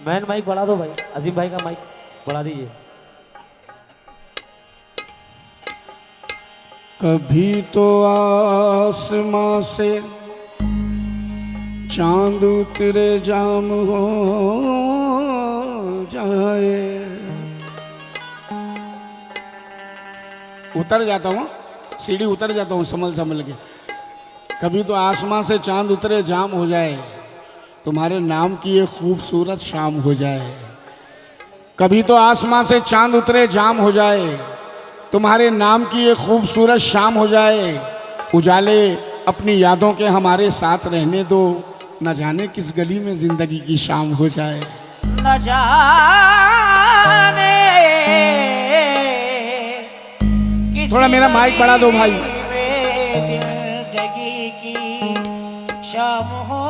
Man mic बढ़ा दो भाई, अजीम भाई का माइक बढ़ा दीजिए। कभी तो आसमां से चांद उतरे जाम हो जाए। उतर जाता हूँ, सीढ़ी उतर जाता हूँ संभल संभल के। कभी तो आसमां से चांद उतरे जाम हो जाए, तुम्हारे नाम की ये खूबसूरत शाम हो जाए। कभी तो आसमां से चांद उतरे जाम हो जाए, तुम्हारे नाम की ये खूबसूरत शाम हो जाए। उजाले अपनी यादों के हमारे साथ रहने दो, न जाने किस गली में जिंदगी की शाम हो जाए। न जाने थोड़ा मेरा माइक बढ़ा दो भाई। जिंदगी की शाम हो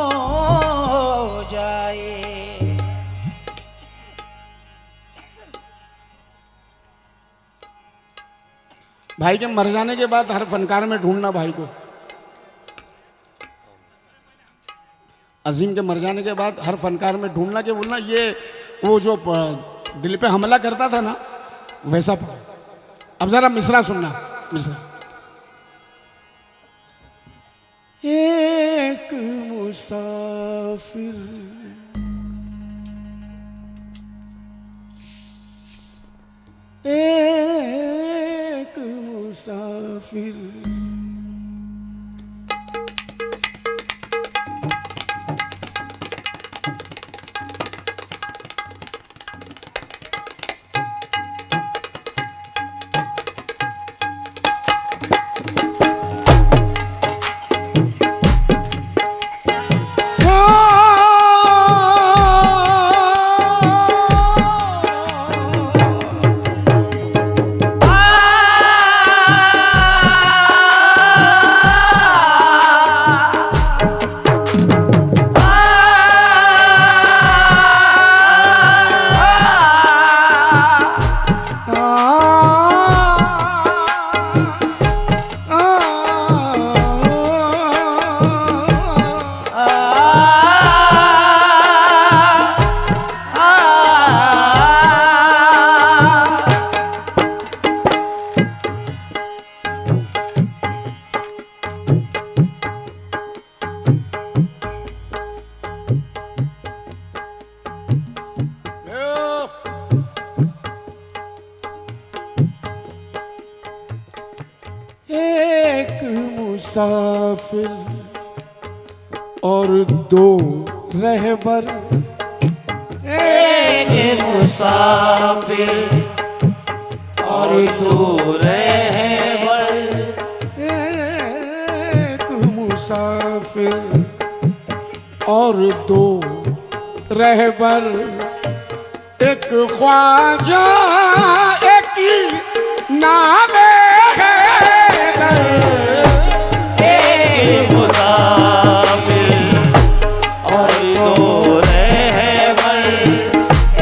जाए। भाई के मर जाने के बाद हर फनकार में ढूंढना भाई को। अजीम के मर जाने के बाद हर फनकार में ढूंढना के बोलना ये वो जो दिल पे हमला करता था ना वैसा। अब जरा मिसरा सुनना, मिसरा। एक मुसाफिर एक मुसाफिर मुसाफिर और दो रहबर। एक मुसाफिर और दो रहबर। एक मुसाफिर और दो रहबर। एक ख्वाजा एक नाले है दर। एक मुसाफिर और दो रहबर।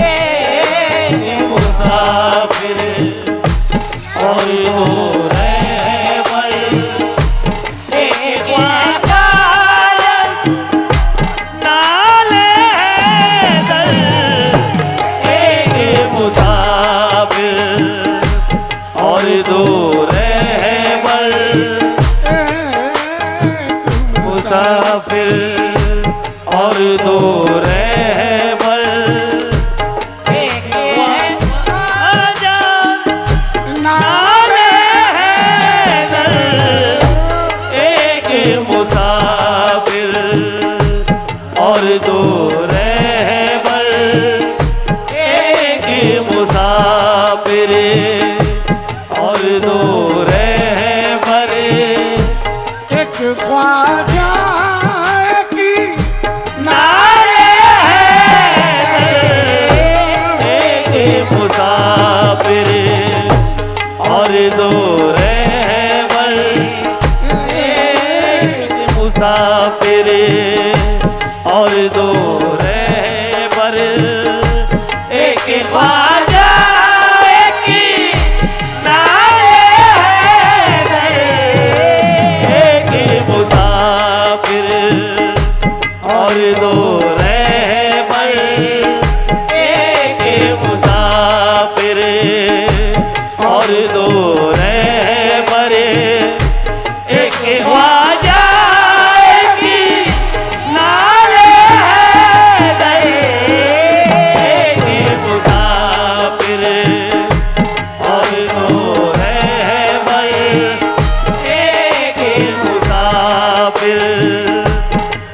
एक मुसाफिर और दो रहबर। एक ख्वाजा नाले दर। एक मुसाफिर और दो रहबर। मुसाफिर और दो रहबर। एक ख्वाजा नाले दर। एक मुसाफिर और दो रहबर, एक मुसाफिर और दो रहबर, एक ख्वाजा की एक मुसाफिर और दो रहबर, एक मुसाफिर और दो रहबर, एक ख्वाजा एक नारे, एक मुसाफिर और दो रहबर, एक मुसाफिर और दो रहबर, एक ख्वाजा एक नारे, एक मुसाफिर और दो रहबर, एक मुसाफिर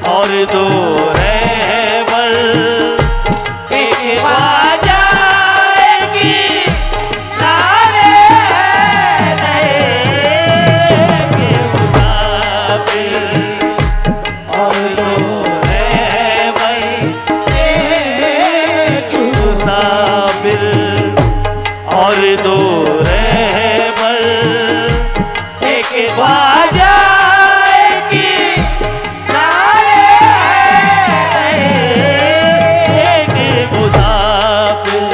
और दो रहबर, एक ख्वाजा की नारे, एक मुसाफिर और दो रहबर, एक मुसाफिर और दो रहबर, एक ख्वाजा की नारे, एक मुसाफिर।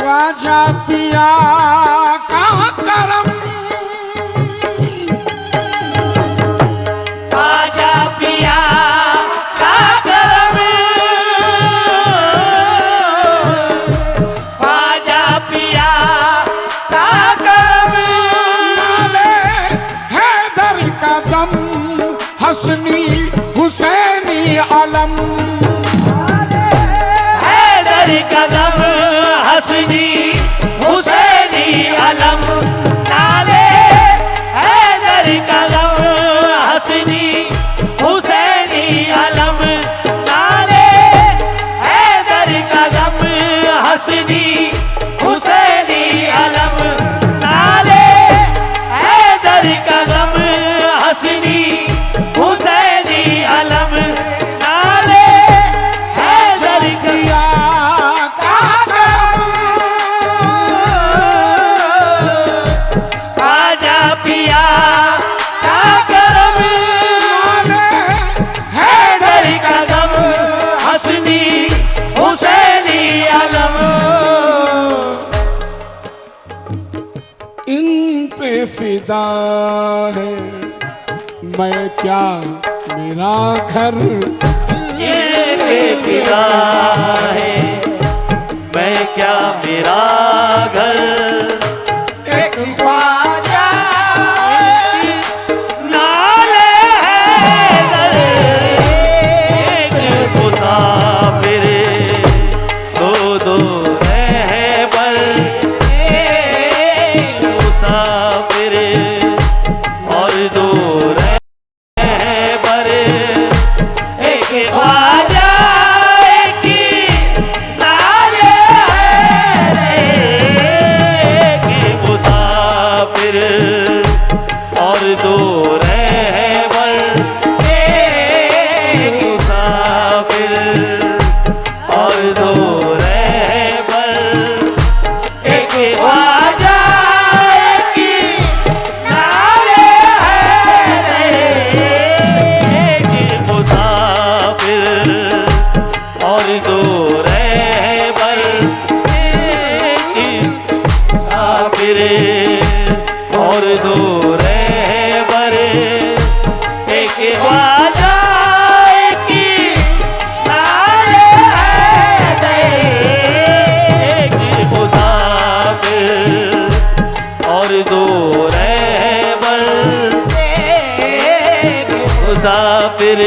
ख्वाजा पिया का करम, ख्वाजा पिया का करम, ख्वाजा पिया का करम, नाले हैदर का दम, हसनी हुसैनी अलम, हैदर कदम हसनी हुसैनी अलम, नाले हैदर कदम हसनी हुसैनी अलम, नाले हैदर कदम हसनी हुसैनी अलम, नाले हैदर कदम हसनी हुसैनी अलम, नाले हैदर पिया का ख्वाजा पिया का करम, नाले हैदर कदम हसनी हुसैनी अलम, इन पे फिदा है मैं क्या मेरा घर, ये पिता है मैं क्या मेरा घर, एक ख्वाजा नाले हैदर, एक मुसाफिर दो दो रहबर, एक मुसाफिर और दो रहबर, एक ख्वाजा की नारे, एक मुसाफिर और दो रहबर, एक मुसाफिर और दो रहबर, एक ख्वाजा की नारे, मुसाफिर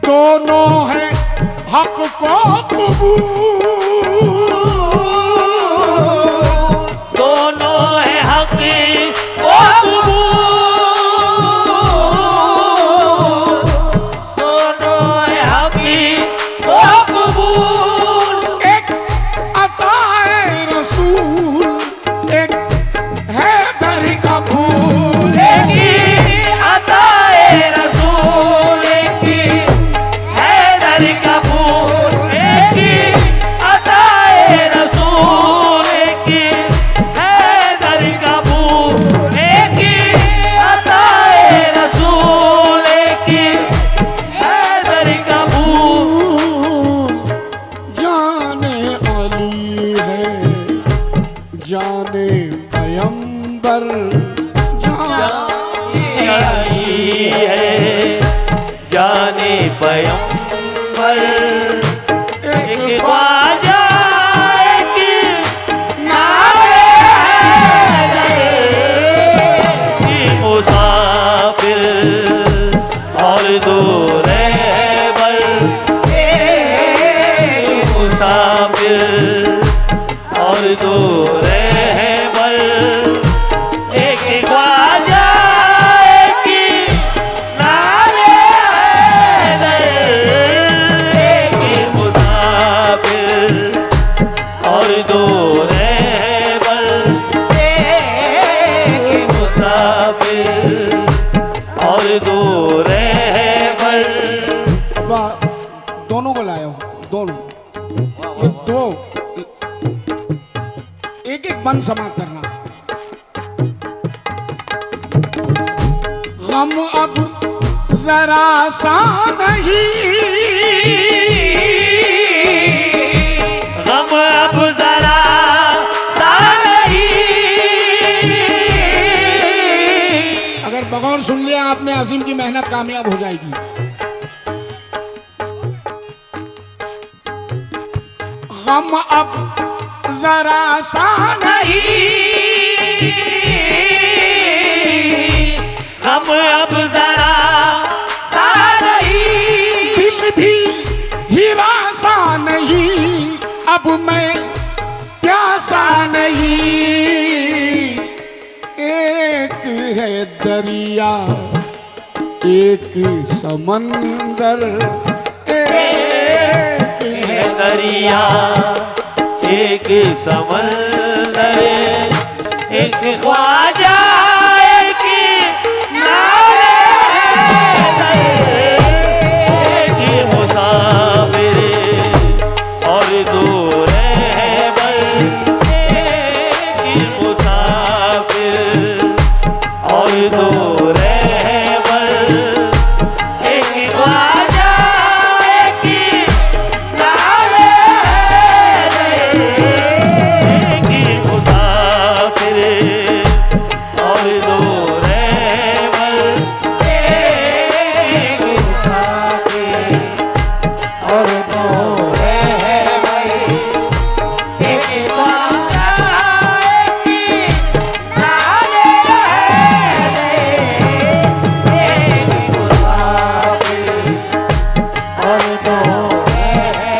दोनों है हक को कबूल, दोनों है हक को कबूल, दोनों है हक को कबूल। एक अताए रसूल, एक है दर का फूल। एक अताए रसूल, एक हैदर का फूल। एक अताए रसूल, एक हैदर का फूल। एक अताए रसूल, एक हैदर का फूल। जाने अली है जाने पैगंबर, आई है जाने पैगंबर। एक ख्वाजा एक नारे की मुसाफिर और दो रहबर। एक मुसाफिर और दो रहबर। एक ख्वाजा एक नारे हैदर। एक मुसाफिर और दो रहबर। एक मुसाफिर और दो रहबर। वाह, दोनों को लाया हूं, दोनों ये दो एक एक बंद समाप्त करना। गम अब जरा सा नहीं, गम अब जरा सा नहीं। अगर बगौर सुन लिया आपने, अजीम की मेहनत कामयाब हो जाएगी। गम अब जरा सा नहीं, गम अब जरा सा नहीं। दिल भी हीरा सा नहीं, अब मैं प्यासा नहीं। एक है दरिया एक समंदर, एक है दरिया एक समंदर। एक ख्वाजा एक नारे हैदर। एक मुसाफिर और दो रहबर। एक मुसाफिर और दो रहबर। एक ख्वाजा एक नारे हैदर। एक मुसाफिर और दो रहबर। एक मुसाफिर और दो रहबर। एक ख्वाजा एक नारे हैदर। एक मुसाफिर और दो रहबर।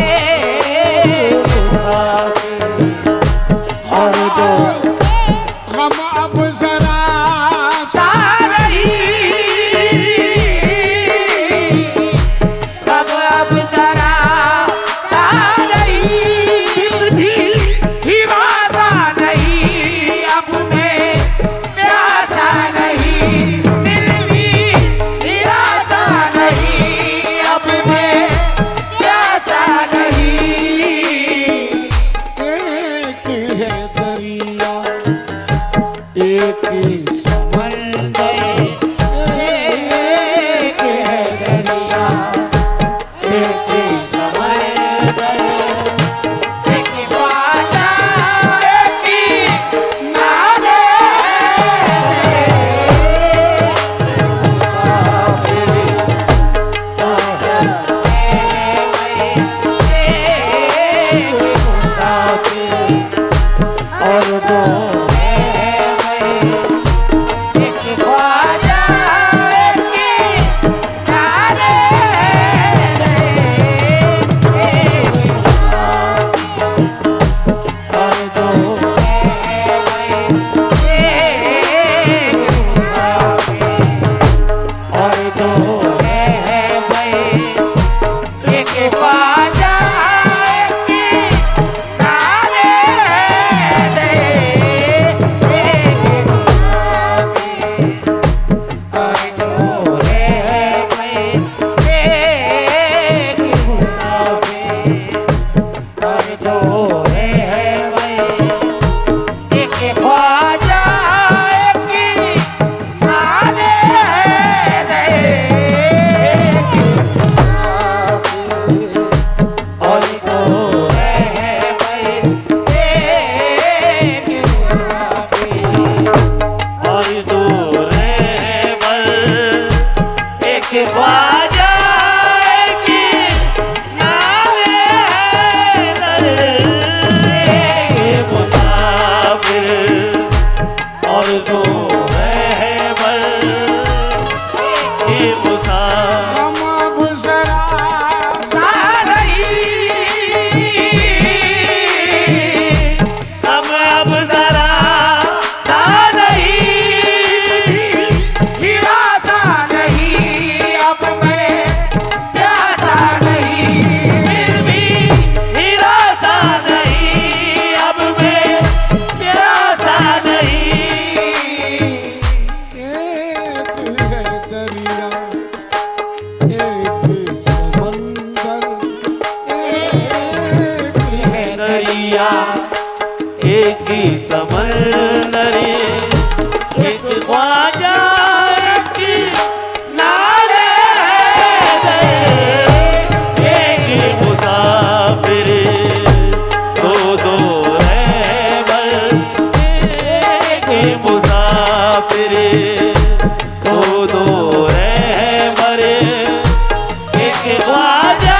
एक मुसाफिर और दो। गम अब जरा सा कब अब जरा सा नहीं। दिल भी हीरा सा नहीं, अब मैं प्यासा नहीं। दिल भी निराशा नहीं, अब मैं प्यासा नहीं। एक है दरिया एक समंदर। समंदर एक है दरिया एक समंदर एक ख्वाजा एक नाले और दो एक ही समंदर एक ख्वाजा एक नाले एक मुसाफिर दो दो रहबर एक मुसाफिर दो दो रहबर एक ख्वाजा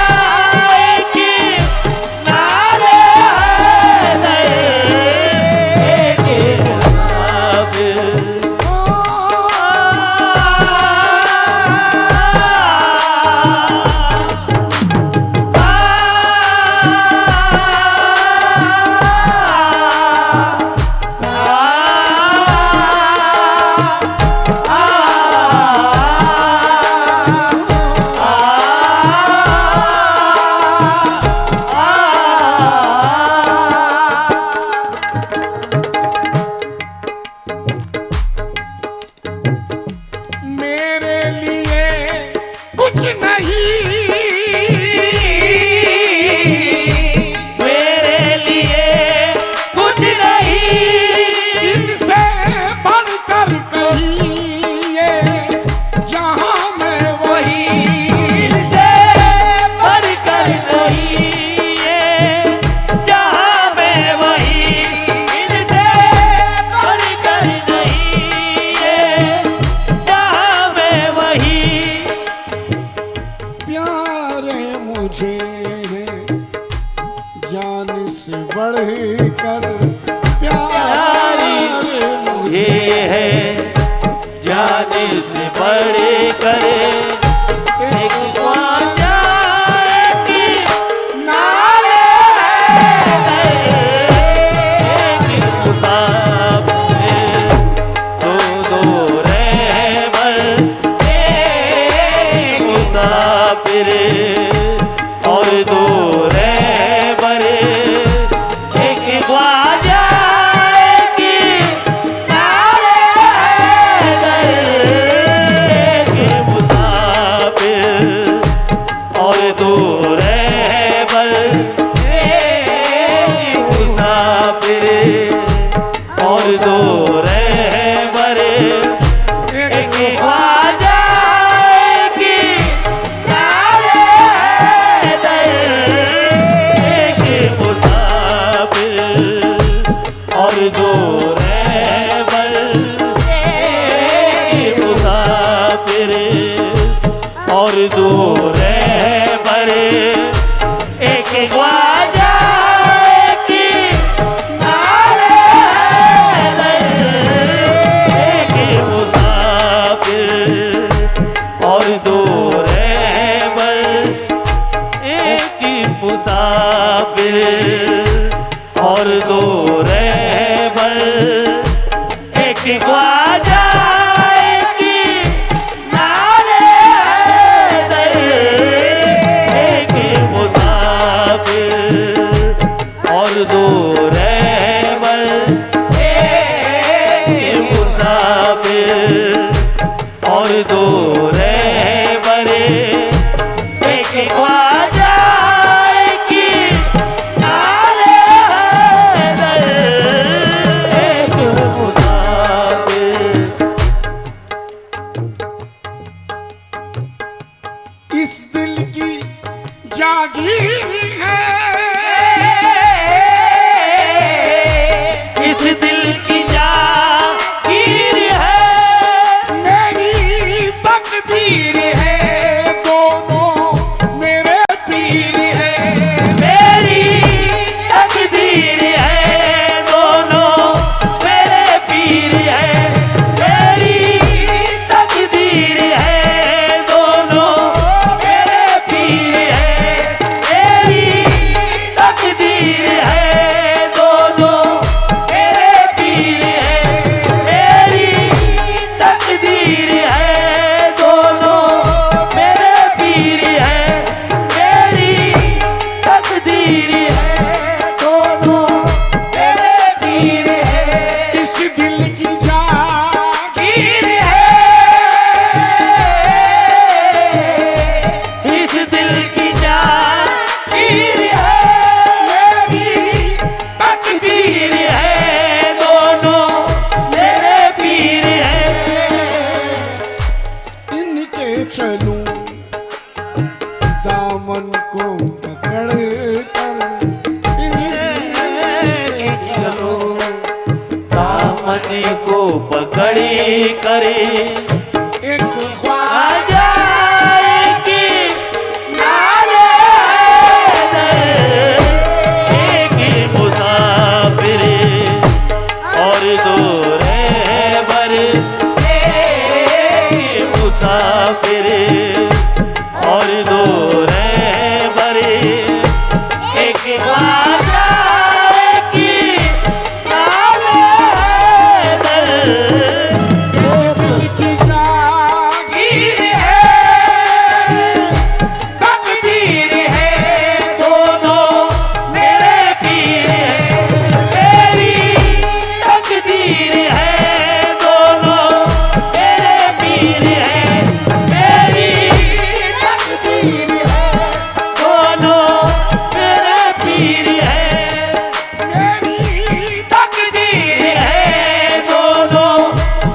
और दो रहबर एक ख्वाजा एक नाले की नाले हैदर, एक मुसाफिर और दो रहबर, एक मुसाफिर और दो रहबर, एक ख्वाजा की नाले हैदर, एक मुसाफिर। इस दिल की जागीर है, इस दिल की जागीर है, मेरी तकदीर है, दोनों मेरे पीर है। मेरी तकदीर है, दोनों मेरे पीर है। मेरी तकदीर है, दोनों मेरे पीर है। मेरी तकदीर है, दोनों मेरे पीर है। मेरी तकदीर है, दोनों मेरे पीर है। मेरी तकदीर है, दोनों मेरे पीर है। इस दिल की जागीर है, इस दिल की जागीर है, मेरी तकदीर है, दोनों मेरे पीर है। इनके चलूं दामन को पकड़ कर, इनके चलो दामन को पकड़ी करे, एक ख्वाजा की नाले हैदर, एक मुसाफिर और दो रहबर, एक मुसाफिर और दो रहबर, एक ख्वाजा की नाले हैदर, दिल की जागीर है, तकदीर है, दोनों मेरे पीर है। मेरी तकदीर है, दोनों मेरे पीर है। मेरी तकदीर है, दोनों मेरे पीर है। मेरी तकदीर है, दोनों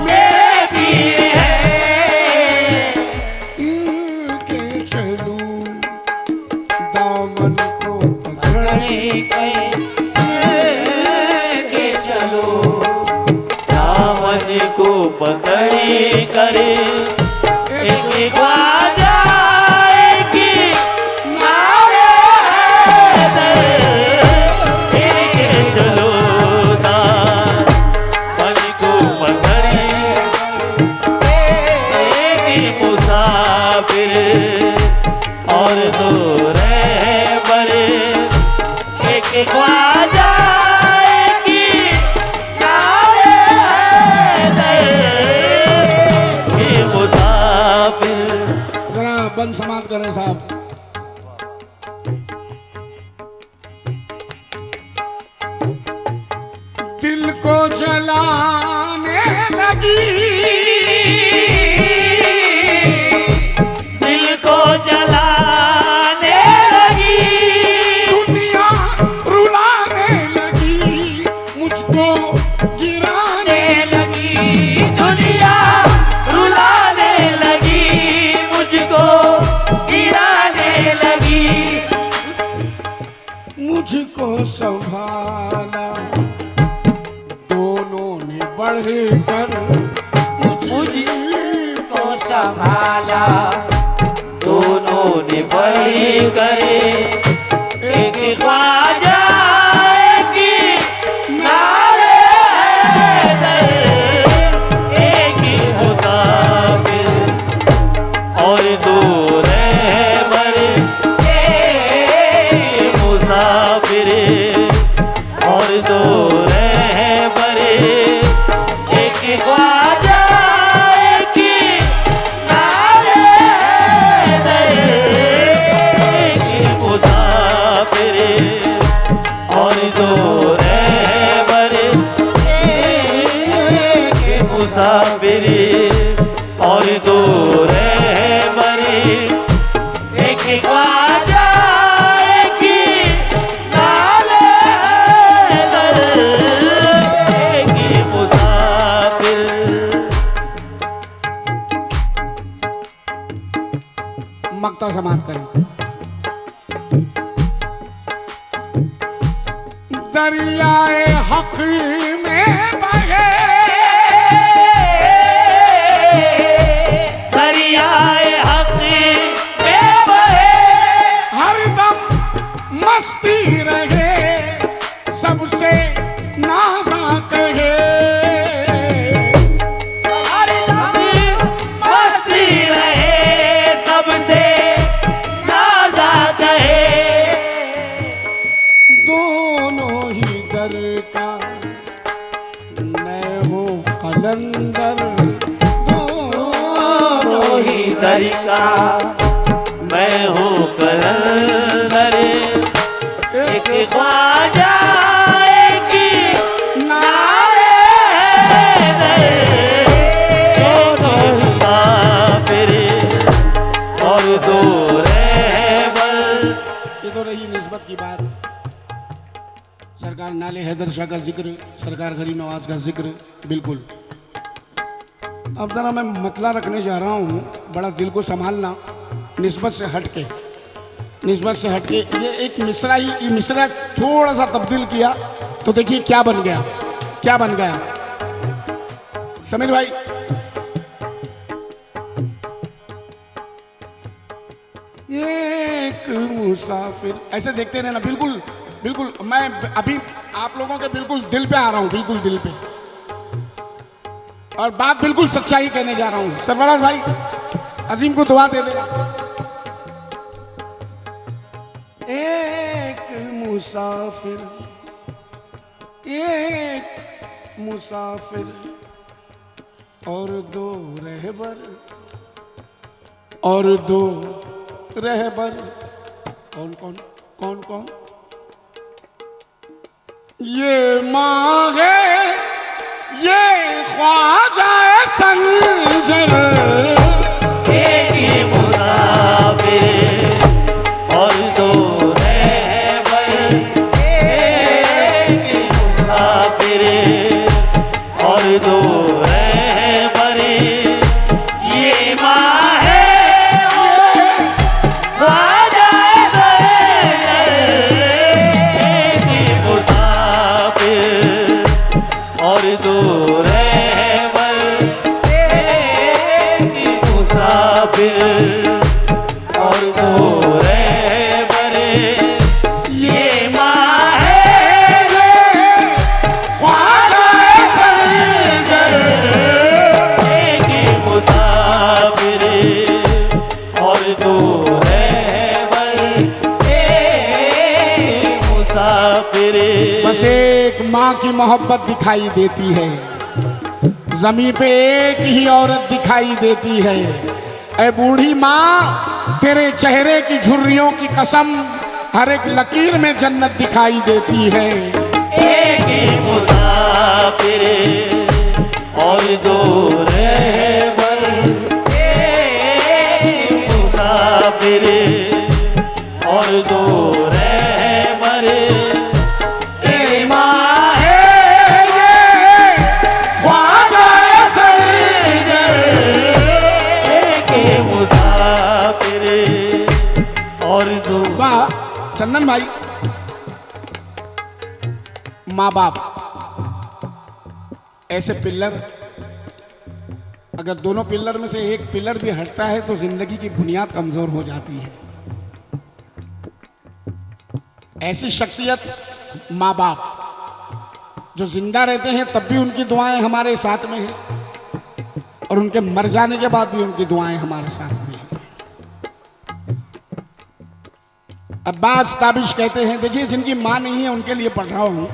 मेरे पीर है। इनके चलूं दामन को पकड़ के चलो दामन को पकड़ी करे, एक ख्वाजा की नाले हैदर, एक चलो दामन को पकड़ी, एक मुसाफिर और दो रहबर, एक ख्वाजा की नाले हैदर, एक मुसाफिर। जरा बंद समाप्त करें साहब। दिल को जलाने लगी, दिल को जलाने लगी, दुनिया रुलाने लगी, मुझको गिराने लगी, दुनिया रुलाने लगी, मुझको गिराने लगी। मुझको संभाला दोनों ने बढ़ कर, मुझको संभाला दोनों ने बड़ी करे, एक ख्वाजा की नाले हैदर, एक मुसाफिर और दो रहबर, एक मुसाफिर और दो रहबर, एक ख्वाजा मुसाफिरी और दो रहबरी। एक ख्वाजा एक नाले हैदर, एक ही मुसाफिर। मक्ता समाप्त करें। दरियाए हक में बहे, दरियाए हक में बहे, हरदम मस्ती रहे, सबसे नाजा कहे। हमारी मस्ती रहे, सबसे नाजा कहे। दोनों ही दर का मैं हूँ कलंदर, दोनों ही दर का मैं हूँ कलंदर। एक ख्वाजा एक नाले हैदर, दोनों मुसाफिर और दो रहबर। ये तो रही निस्बत की बात। सरकार नाले हैदर शाह का जिक्र, सरकार गरीब नवाज का जिक्र, बिल्कुल। अब जरा मैं मतला रखने जा रहा हूँ, बड़ा दिल को संभालना। निस्बत से हटके, निस्बत से हटके ये एक मिसरा ही, ये मिसरा थोड़ा सा तब्दील किया तो देखिए क्या बन गया, क्या बन गया। समीर भाई, एक मुसाफिर, ऐसे देखते रहना। बिल्कुल बिल्कुल, मैं अभी आप लोगों के बिल्कुल दिल पे आ रहा हूँ, बिल्कुल दिल पे, और बात बिल्कुल सच्चाई कहने जा रहा हूँ। सरफराज भाई, अजीम को दुआ दे देना। एक मुसाफिर, एक मुसाफिर और दो रहबर, और दो रहबर। कौन कौन कौन कौन? ये माँ है, ये ख्वाजा संजर, एक ही मुसाफिर और दो रहबर। एक ही मुसाफिर और दो रहबर। ये माँ है ख्वाजा संजर, एक ही मुसाफिर और दो रहबर। एक ही मुसाफिर और दो रहबर। ये माँ है ख्वाजा संजर, एक ही मुसाफिर और दो रहबर। एक ही मुसाफिर। बस एक माँ की मोहब्बत दिखाई देती है, जमीन पे एक ही औरत दिखाई देती है। ऐ बूढ़ी माँ, तेरे चेहरे की झुर्रियों की कसम, हर एक लकीर में जन्नत दिखाई देती है। एक ही मुसाफिर और दो रहबर। एक ही मुसाफिर और दो रहबर। ये माँ है ख्वाजा संजर, एक ही मुसाफिर और दो। वाह चंदन भाई, माँ बाप ऐसे पिल्लर, अगर दोनों पिल्लर में से एक पिल्लर भी हटता है तो जिंदगी की बुनियाद कमजोर हो जाती है। ऐसी शख्सियत माँ बाप जो जिंदा रहते हैं तब भी उनकी दुआएं हमारे साथ में हैं, और उनके मर जाने के बाद भी उनकी दुआएं हमारे साथ में हैं। अब्बास ताबिश कहते हैं, देखिए जिनकी माँ नहीं है उनके लिए पढ़ रहा हूँ,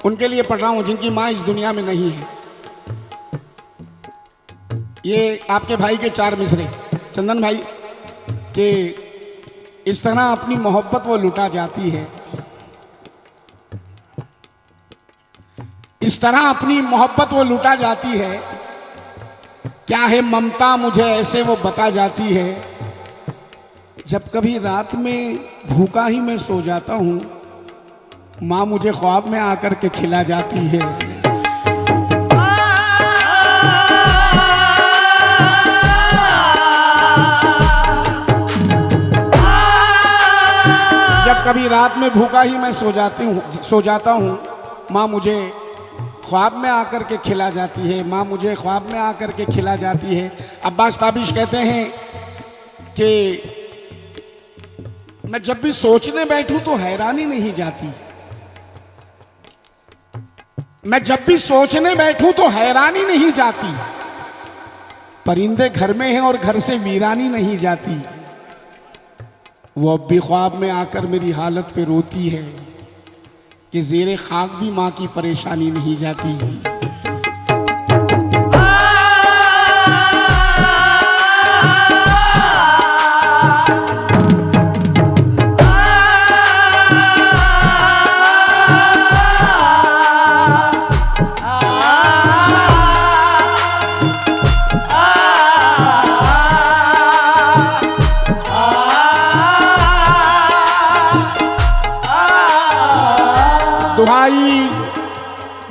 उनके लिए पढ़ रहा हूँ जिनकी माँ इस दुनिया में नहीं है। ये आपके भाई के 4 मिसरे चंदन भाई के, इस तरह अपनी मोहब्बत वो लुटा जाती है, इस तरह अपनी मोहब्बत वो लुटा जाती है क्या है ममता मुझे ऐसे वो बता जाती है, जब कभी रात में भूखा ही मैं सो जाता हूँ, माँ मुझे ख्वाब में आकर के खिला जाती है। जब कभी रात में भूखा ही मैं सो जाता हूँ, माँ मुझे ख्वाब में आकर के खिला जाती है, माँ मुझे ख्वाब में आकर के खिला जाती है। अब्बास ताबिश कहते हैं कि मैं जब भी सोचने बैठूं तो हैरानी नहीं जाती, मैं जब भी सोचने बैठूं तो हैरानी नहीं जाती, परिंदे घर में हैं और घर से वीरानी नहीं जाती, वो अब भी ख्वाब में आकर मेरी हालत पे रोती है कि ज़ेरे खाक भी माँ की परेशानी नहीं जाती।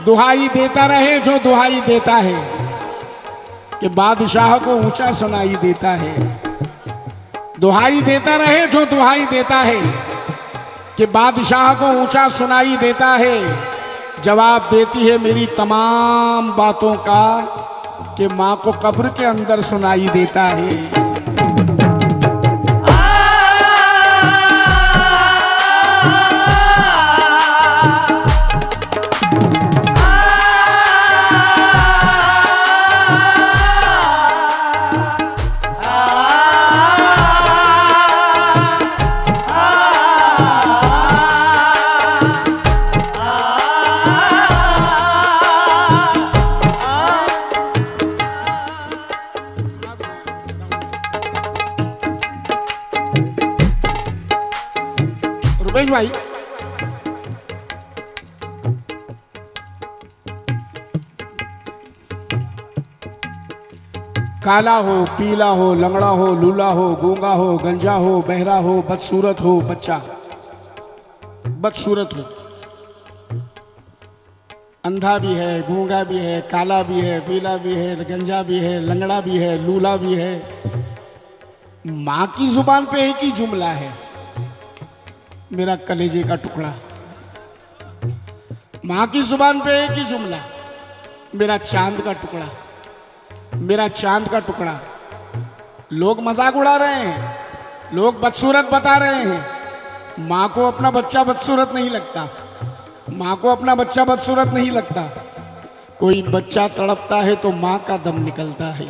दुहाई देता रहे जो दुहाई देता है, कि बादशाह को ऊंचा सुनाई देता है। दुहाई देता रहे जो दुहाई देता है, कि बादशाह को ऊंचा सुनाई देता है। जवाब देती है मेरी तमाम बातों का, कि माँ को कब्र के अंदर सुनाई देता है। रुपेश भाई, काला हो, पीला हो, लंगड़ा हो, लूला हो, गूंगा हो, गंजा हो, बहरा हो, बदसूरत हो, बच्चा बदसूरत हो, अंधा भी है, गूंगा भी है, काला भी है, पीला भी है, गंजा भी है, लंगड़ा भी है, लूला भी है, माँ की जुबान पे एक ही जुमला है, मेरा कलेजे का टुकड़ा। माँ की जुबान पे एक ही जुमला, मेरा चांद का टुकड़ा, मेरा चांद का टुकड़ा। लोग मजाक उड़ा रहे हैं, लोग बदसूरत बता रहे हैं, माँ को अपना बच्चा बदसूरत नहीं लगता, माँ को अपना बच्चा बदसूरत नहीं लगता। कोई बच्चा तड़पता है तो माँ का दम निकलता है,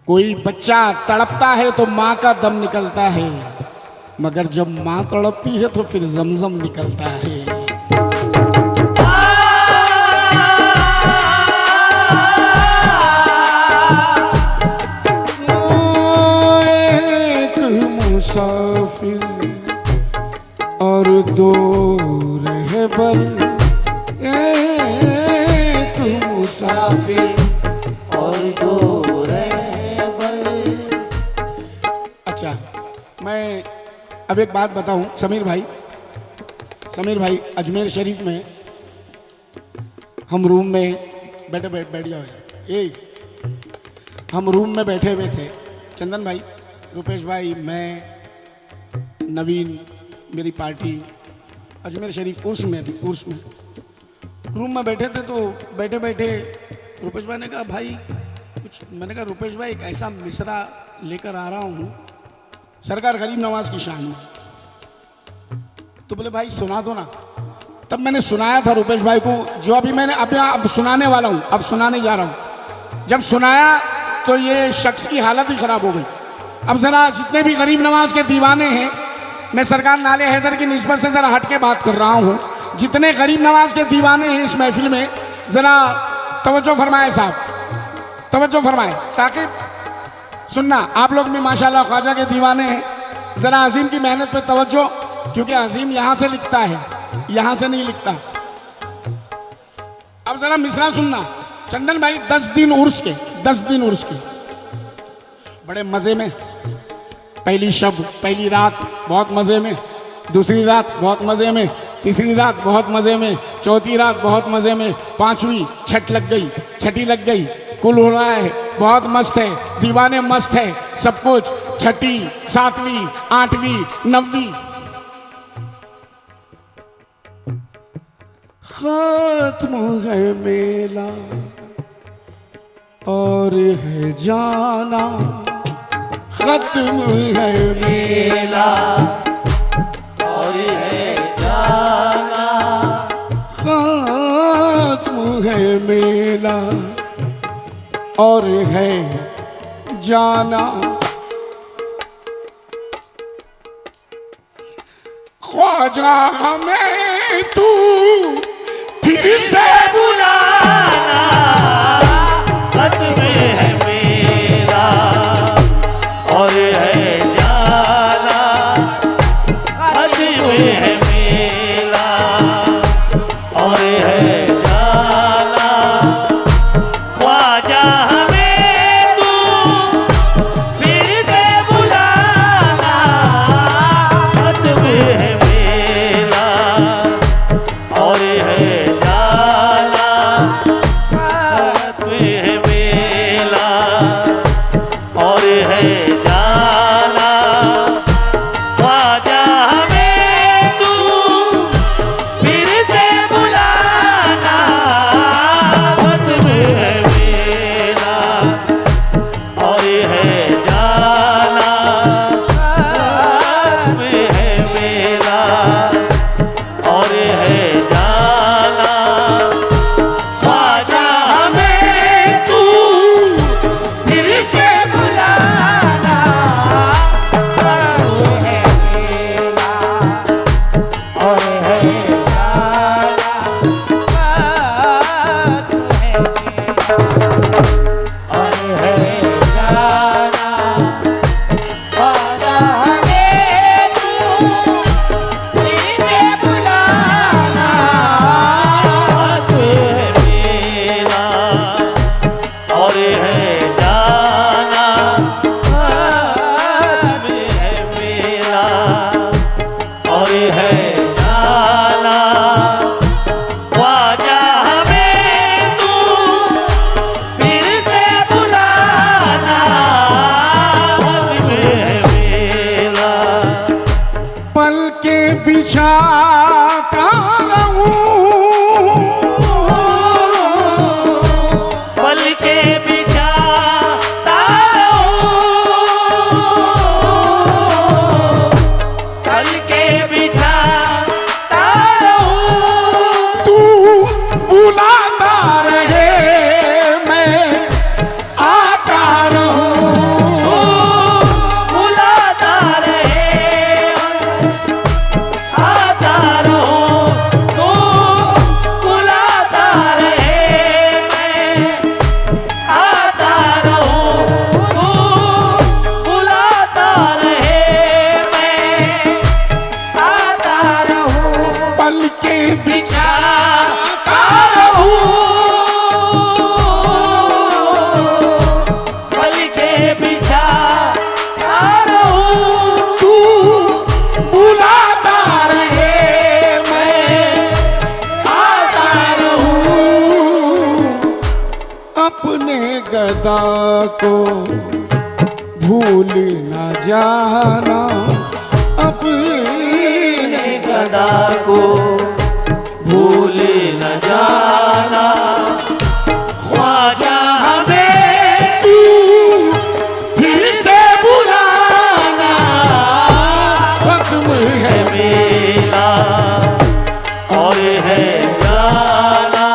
कोई बच्चा तड़पता है तो माँ का दम निकलता है, मगर जब माँ तड़पती है तो फिर जमजम निकलता है। एक मुसाफिर और दो रहबर, एक मुसाफिर और दो रहबर। अच्छा, मैं अब एक बात बताऊं, समीर भाई अजमेर शरीफ में हम रूम में बैठ जाओ, हम रूम में बैठे हुए थे, चंदन भाई, रुपेश भाई, मैं, नवीन, मेरी पार्टी, अजमेर शरीफ उर्स में रूम में बैठे थे। तो बैठे बैठे रुपेश भाई ने कहा भाई कुछ, मैंने कहा रुपेश भाई एक ऐसा मिसरा लेकर आ रहा हूँ सरकार गरीब नवाज की शान में, तो बोले भाई सुना दो ना। तब मैंने सुनाया था रुपेश भाई को, जो अभी मैंने अब सुनाने वाला हूँ, अब सुनाने जा रहा हूँ। जब सुनाया तो ये शख्स की हालत ही खराब हो गई। अब जरा जितने भी गरीब नवाज के दीवाने हैं, मैं सरकार नाले हैदर की निस्बत से जरा हट के बात कर रहा हूँ, जितने गरीब नवाज के दीवाने हैं इस महफिल में, जरा तवज्जो फरमाए साहब, तवज्जो फरमाए। साकिब सुनना, आप लोग भी माशाल्लाह ख्वाजा के दीवाने हैं, जरा अजीम की मेहनत पे तवज्जो, क्योंकि अजीम यहाँ से लिखता है, यहाँ से नहीं लिखता। अब जरा मिसरा सुनना, चंदन भाई 10 दिन उर्स के, 10 दिन उर्स के बड़े मजे में। पहली शब, पहली रात बहुत मजे में, दूसरी रात बहुत मजे में, तीसरी रात बहुत मजे में, चौथी रात बहुत मजे में, पांचवी छठ लग गई, छठी लग गई, कुल हो रहा है बहुत मस्त है, दीवाने मस्त है सब कुछ। छठी, सातवीं, आठवीं, नवीं, खत्म है मेला और है जाना, खत्म है मेला और है जाना, खत्म है मेला और है जाना। ख्वाजा हमें तू फिर से बुलाना खत्म है मेरा और है जाना, खत्म है मेरा और है जाना। ख्वाजा हमें तू फिर से बुलाना खत्म है मेरा और है जाना, खत्म है मेरा और है जाना। ख्वाजा हमें तू फिर से बुलाना खत्म है मेरा और है जाना, खत्म है मेरा और है जाना। ख्वाजा हमें तू फिर से बुलाना खत्म है मेरा और है जाना, खत्म है मेरा और है जाना। ख्वाजा हमें तू फिर से बुलाना खत्म है मेरा और है जाना, खत्म है मेरा और है जाना। ख्वाजा हमें तू फिर से बुलाना खत्म है मेरा। पल के बिछाता रहूं, पल के बिछाता रहूं, पल के बिछाता रहूं। तू बुलाता रहे मैं आता रहूं, बुलाता रहे आता रहूं, तू बुलाता रहे मैं आता रहूं, तू बुलाता रहे मैं आता रहूं। पल के बिछाता रहूं, पल के बिछाता रहूं, तू बुलाता रहे मैं आता रहूं। अपने गदा को भूल न जाना, अपने गदा को भूल न जाना। ख्वाजा हमें तू फिर से बुलाना खत्म है मेरा और है जाना,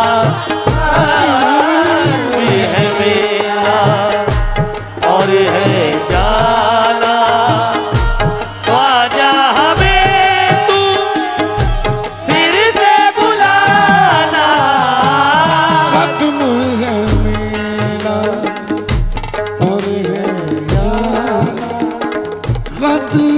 खत्म है मेरा और है जाना। ख्वाजा हमें तू फिर से बुलाना खत्म है मेरा और है जाना, खत्म